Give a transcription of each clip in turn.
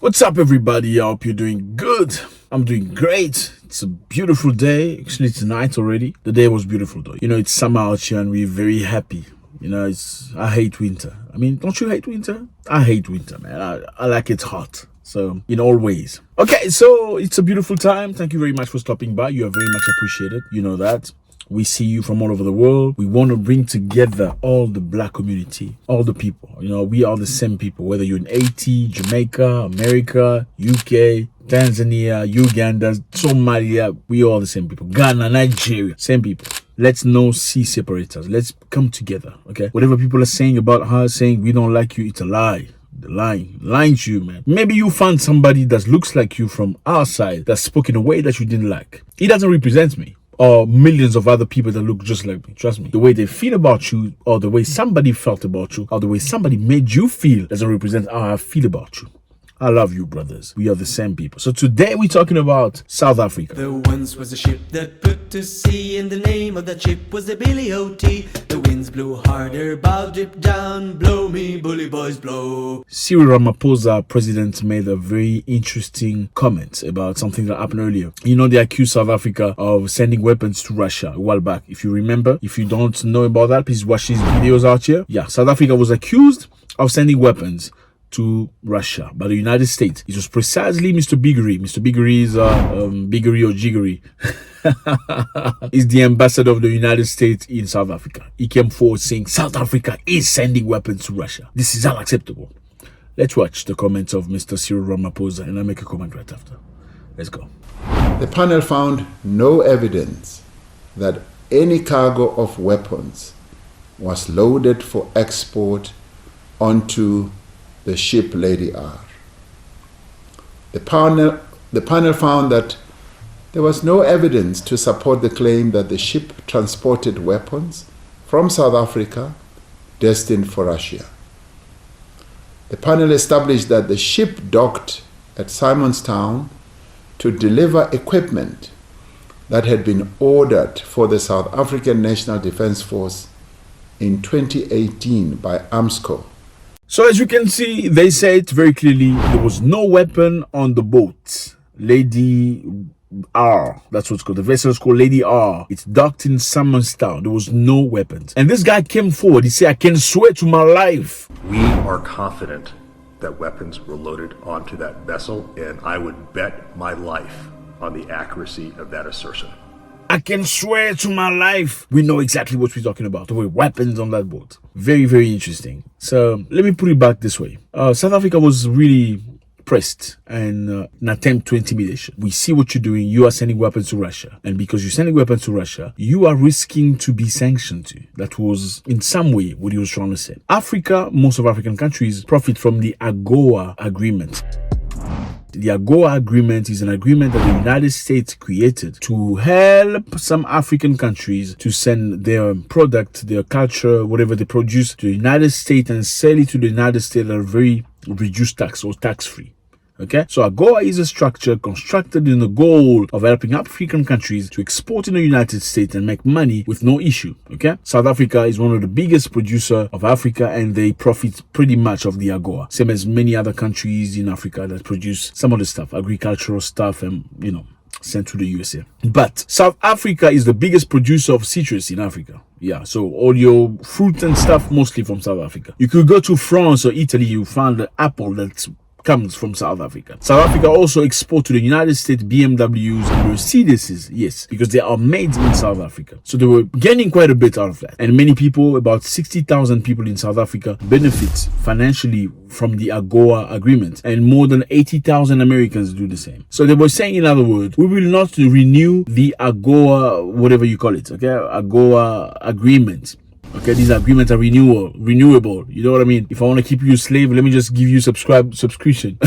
What's up, everybody? I hope you're doing good. I'm doing great. It's a beautiful day. Actually, it's night already. The day was beautiful, though. It's summer out here and we're very happy. I hate winter. Don't you hate winter? I hate winter, man. I like it hot. So, in all ways. Okay, so it's a beautiful time. Thank you very much for stopping by. You are very much appreciated. You know that. We see you from all over the world. We want to bring together all the black community, all the people. We are the same people, whether you're in Haiti, Jamaica, America, UK, Tanzania, Uganda, Somalia, we are the same people. Ghana, Nigeria, same people. Let's not see separators. Let's come together, okay? Whatever people are saying about her, saying we don't like you, it's a lie. The lying to you, man. Maybe you found somebody that looks like you from our side that spoke in a way that you didn't like. It doesn't represent me. Or millions of other people that look just like me. Trust me. The way they feel about you, or the way somebody felt about you, or the way somebody made you feel doesn't represent how I feel about you. I love you, brothers. We are the same people. So today we're talking about South Africa. There once was a ship that put to sea, and the name of that ship was the Billy O.T. The winds blew harder, bow drip down, blow me, bully boys, blow. Cyril Ramaphosa, president, made a very interesting comment about something that happened earlier. They accused South Africa of sending weapons to Russia a while back. If you remember, if you don't know about that, please watch these videos out here. Yeah, South Africa was accused of sending weapons to Russia by the United States. It was precisely Mr. Biggery. Mr. Biggery is Biggery or Jiggery. Is the ambassador of the United States in South Africa. He came forward saying South Africa is sending weapons to Russia. This is unacceptable. Let's watch the comments of Mr. Cyril Ramaphosa and I'll make a comment right after. Let's go. The panel found no evidence that any cargo of weapons was loaded for export onto the ship Lady R. The panel found that there was no evidence to support the claim that the ship transported weapons from South Africa destined for Russia. The panel established that the ship docked at Simonstown to deliver equipment that had been ordered for the South African National Defence Force in 2018 by AMSCO. So as you can see, they say it very clearly, there was no weapon on the boat. Lady R, that's what's called. The vessel is called Lady R. It's docked in Simonstown. There was no weapons. And this guy came forward. He said, I can swear to my life. We are confident that weapons were loaded onto that vessel, and I would bet my life on the accuracy of that assertion. I can swear to my life. We know exactly what we're talking about. There were weapons on that boat. Very, very interesting. So let me put it back this way. South Africa was really pressed and an attempt to intimidation. We see what you're doing. You are sending weapons to Russia. And because you're sending weapons to Russia, you are risking to be sanctioned too. That was in some way what he was trying to say. Africa, most of African countries profit from the AGOA agreement. The AGOA agreement is an agreement that the United States created to help some African countries to send their product, their culture, whatever they produce to the United States and sell it to the United States at a very reduced tax or tax-free. Okay, so AGOA is a structure constructed in the goal of helping African countries to export in the United States and make money with no issue. Okay, South Africa is one of the biggest producers of Africa and they profit pretty much of the AGOA, same as many other countries in Africa that produce some of the stuff, agricultural stuff, and sent to the USA. But South Africa is the biggest producer of citrus in Africa. Yeah, so all your fruit and stuff mostly from South Africa. You could go to France or Italy, you find the apple that's comes from South Africa. South Africa also export to the United States BMWs and Mercedes, yes, because they are made in South Africa. So they were gaining quite a bit out of that. And many people, about 60,000 people in South Africa, benefit financially from the AGOA agreement. And more than 80,000 Americans do the same. So they were saying, in other words, we will not renew the AGOA, whatever you call it, okay, AGOA agreement. Okay, these agreements are renewable. You know what I mean? If I want to keep you a slave, let me just give you subscription.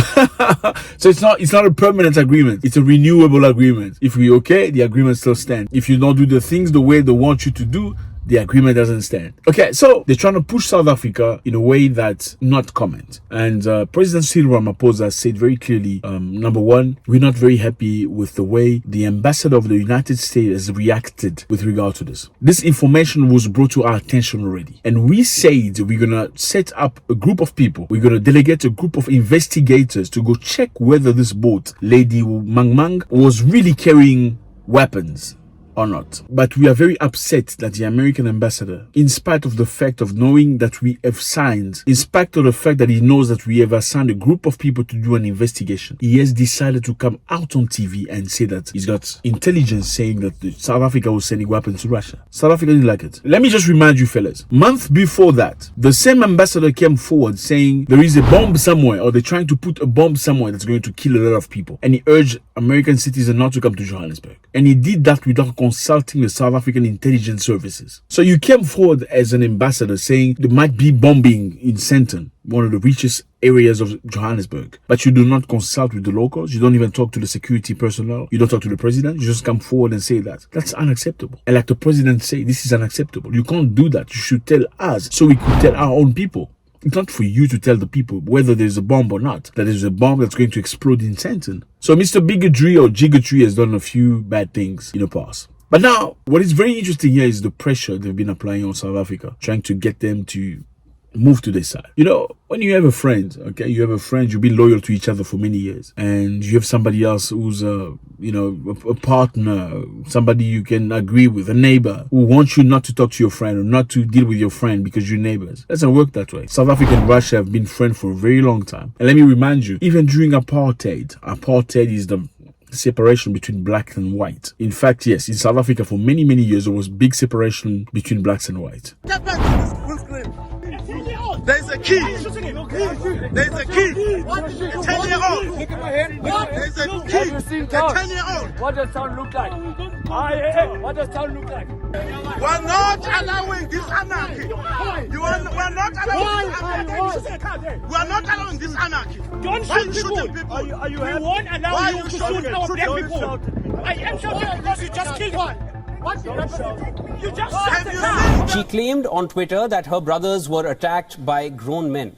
So it's not a permanent agreement. It's a renewable agreement. If we okay, the agreement still stands. If you don't do the things the way they want you to do, the agreement doesn't stand. Okay, so they're trying to push South Africa in a way that not comment. And President Cyril Ramaphosa said very clearly, number one, we're not very happy with the way the ambassador of the United States has reacted with regard to this. This information was brought to our attention already. And we said we're going to set up a group of people. We're going to delegate a group of investigators to go check whether this boat, Lady Mang Mang, was really carrying weapons or not. But we are very upset that the American ambassador, in spite of the fact of knowing that we have signed, in spite of the fact that he knows that we have assigned a group of people to do an investigation, he has decided to come out on TV and say that he's got intelligence saying that South Africa was sending weapons to Russia. South Africa didn't like it. Let me just remind you fellas, month before that, the same ambassador came forward saying there is a bomb somewhere, or they're trying to put a bomb somewhere that's going to kill a lot of people. And he urged American citizens not to come to Johannesburg. And he did that without consulting the South African intelligence services. So you came forward as an ambassador saying there might be bombing in Sandton, one of the richest areas of Johannesburg, but you do not consult with the locals. You don't even talk to the security personnel. You don't talk to the president. You just come forward and say that. That's unacceptable. And like the president said, this is unacceptable. You can't do that. You should tell us so we could tell our own people. It's not for you to tell the people whether there's a bomb or not, that there's a bomb that's going to explode in Sandton. So Mr. Bigotry or Jigotry has done a few bad things in the past. But now, what is very interesting here is the pressure they've been applying on South Africa, trying to get them to move to their side. You know, when you have a friend, okay, you have a friend, you've been loyal to each other for many years, and you have somebody else who's a partner, somebody you can agree with, a neighbor who wants you not to talk to your friend or not to deal with your friend because you're neighbors. It doesn't work that way. South Africa and Russia have been friends for a very long time. And let me remind you, even during apartheid is the separation between black and white. In fact, yes, in South Africa for many, many years, there was big separation between blacks and white. Get back to this full screen. There's a key. There's a key. 10-year-old. There's a key. A 10-year-old. What does town look like? What does town look like? We're not allowing this anarchy. We're not allowing this anarchy. We're not allowing this anarchy. Don't shoot people. We won't allow you to shoot our black people. I am shouting because you just killed one. You just shot the car. She claimed on Twitter that her brothers were attacked by grown men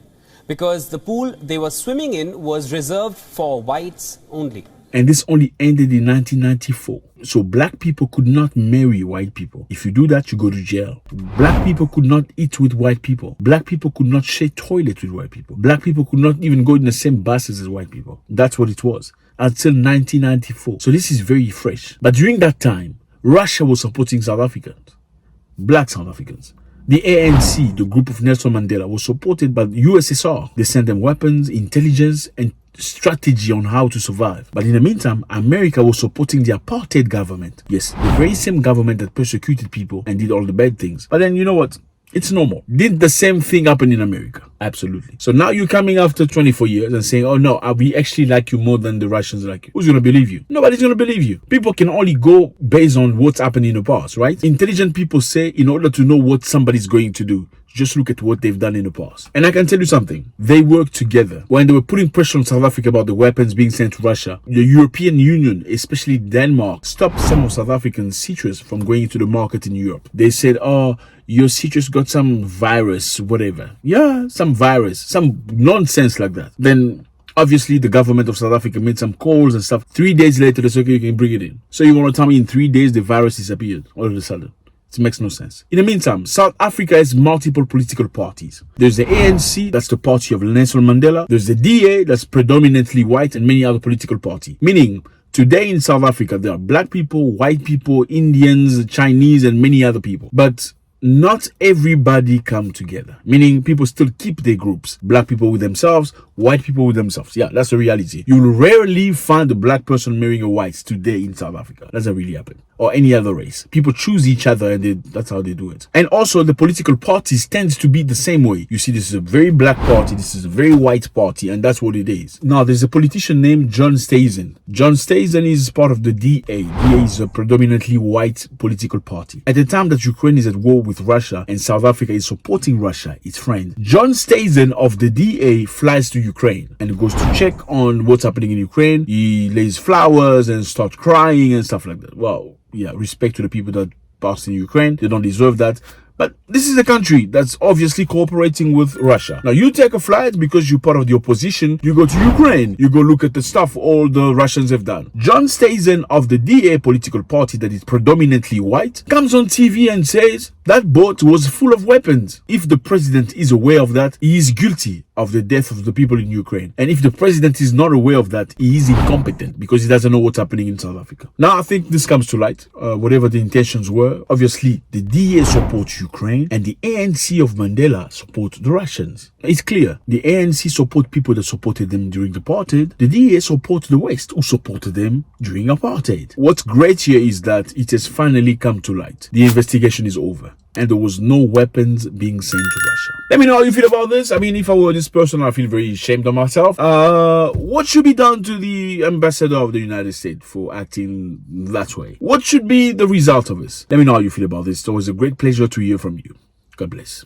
because the pool they were swimming in was reserved for whites only. And this only ended in 1994. So black people could not marry white people. If you do that, you go to jail. Black people could not eat with white people. Black people could not share toilets with white people. Black people could not even go in the same buses as white people. That's what it was until 1994. So this is very fresh. But during that time, Russia was supporting South Africans, black South Africans. The ANC, the group of Nelson Mandela, was supported by the USSR. They sent them weapons, intelligence, and strategy on how to survive. But in the meantime, America was supporting the apartheid government. Yes, the very same government that persecuted people and did all the bad things. But then, you know what? It's normal. Did the same thing happen in America? Absolutely. So now you're coming after 24 years and saying, oh no, we actually like you more than the Russians like you. Who's going to believe you? Nobody's going to believe you. People can only go based on what's happened in the past, right? Intelligent people say in order to know what somebody's going to do, just look at what they've done in the past. And I can tell you something. They worked together. When they were putting pressure on South Africa about the weapons being sent to Russia, the European Union, especially Denmark, stopped some of South African citrus from going into the market in Europe. They said, oh, your citrus got some virus, whatever. Yeah, some virus, some nonsense like that. Then obviously the government of South Africa made some calls and stuff. 3 days later, they said, okay, you can bring it in. So you want to tell me in 3 days the virus disappeared all of a sudden? It makes no sense. In the meantime, South Africa has multiple political parties. There's the ANC, that's the party of Nelson Mandela. There's the DA, that's predominantly white, and many other political parties. Meaning, today in South Africa, there are black people, white people, Indians, Chinese, and many other people. But not everybody come together. Meaning, people still keep their groups. Black people with themselves, white people with themselves. Yeah, that's the reality. You'll rarely find a black person marrying a white today in South Africa. That doesn't really happen. Or any other race. People choose each other and that's how they do it. And also the political parties tend to be the same way. You see, this is a very black party, this is a very white party, and that's what it is. Now, there's a politician named John Stayson. John Stayson is part of the DA. DA is a predominantly white political party. At the time that Ukraine is at war with Russia and South Africa is supporting Russia, its friend, John Stayson of the DA flies to Ukraine and goes to check on what's happening in Ukraine. He lays flowers and starts crying and stuff like that. Wow. Yeah, respect to the people that passed in Ukraine. They don't deserve that. But this is a country that's obviously cooperating with Russia. Now, you take a flight because you're part of the opposition. You go to Ukraine. You go look at the stuff all the Russians have done. John Stazen of the DA political party that is predominantly white comes on TV and says that boat was full of weapons. If the president is aware of that, he is guilty of the death of the people in Ukraine. And if the president is not aware of that, he is incompetent because he doesn't know what's happening in South Africa. Now, I think this comes to light. Whatever the intentions were, obviously, the DA supports Ukraine and the ANC of Mandela support the Russians. It's clear. The ANC support people that supported them during apartheid. The DA support the West who supported them during apartheid. What's great here is that it has finally come to light. The investigation is over and there was no weapons being sent to Russia. Let me know how you feel about this. I mean, if I were this person, I feel very ashamed of myself. What should be done to the ambassador of the United States for acting that way? What should be the result of this? Let me know how you feel about this. It's always a great pleasure to hear from you. God bless.